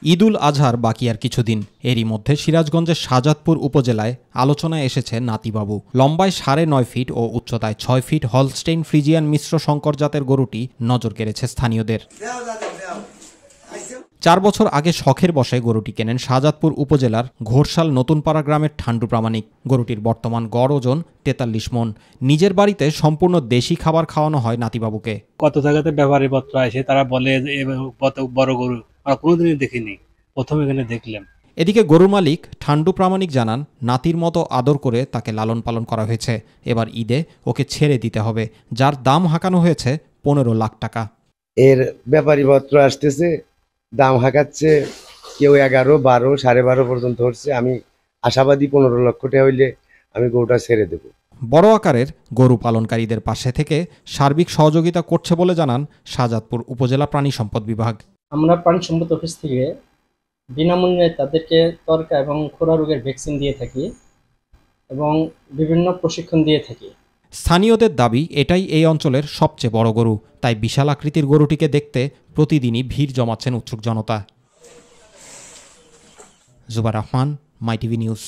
ঈদুল আজহার বাকি আর কিছুদিন। এরই মধ্যে সিরাজগঞ্জের শাহজাদপুর উপজেলায় আলোচনায় এসেছে নাতিবাবু। লম্বায় 9.5 ফিট ও উচ্চতায় 6 ফিট হলস্টেইন ফ্রিজিয়ান মিশ্র শঙ্কর জাতের গরুটি নজর কেড়েছে স্থানীয়দের। 4 বছর আগে শখের বশে গরুটি কেনেন শাহজাদপুর উপজেলার ঘোরশাল নতুনপাড়া গ্রামের ঠান্ডু প্রামাণিক। গরুটির বর্তমান গড় ওজন 43 মন। নিজের বাড়িতে সম্পূর্ণ দেশি খাবার খাওয়ানো হয় নাতিবাবুকে। কত জায়গাতে ব্যাপারী পত্র আসে, তারা বলে কত বড় গরু আমরা কোনোদিনই দেখিনি, প্রথম এখানে দেখলাম। এদিকে গরুর মালিক ঠান্ডু প্রামাণিক জানান, নাতির মতো আদর করে তাকে লালন পালন করা হয়েছে। এবার ঈদে ওকে ছেড়ে দিতে হবে, যার দাম হাঁকানো হয়েছে 15 লাখ টাকা। এর ব্যাপারী পত্র আসতেছে, দাম হাঁকাচ্ছে, কেউ 11, 12, 12.5 পর্যন্ত হচ্ছে। আমি আশাবাদী 15 লক্ষ টাকা হইলে আমি গরুটা ছেড়ে দেব। বড় আকারের গরু পালনকারীদের পাশে থেকে সার্বিক সহযোগিতা করছে বলে জানান শাহজাদপুর উপজেলা প্রাণী সম্পদ বিভাগ। আমরা প্রাণী সম্পদ অফিস থেকে বিনামূল্যে তাদেরকে তরকা এবং খোরা রোগের ভ্যাকসিন দিয়ে থাকি এবং বিভিন্ন প্রশিক্ষণ দিয়ে থাকি। স্থানীয়দের দাবি, এটাই এই অঞ্চলের সবচেয়ে বড় গরু। তাই বিশাল আকৃতির গরুটিকে দেখতে প্রতিদিনই ভিড় জমাচ্ছেন উৎসুক জনতা। জুবার রহমান, মাই টিভি নিউজ।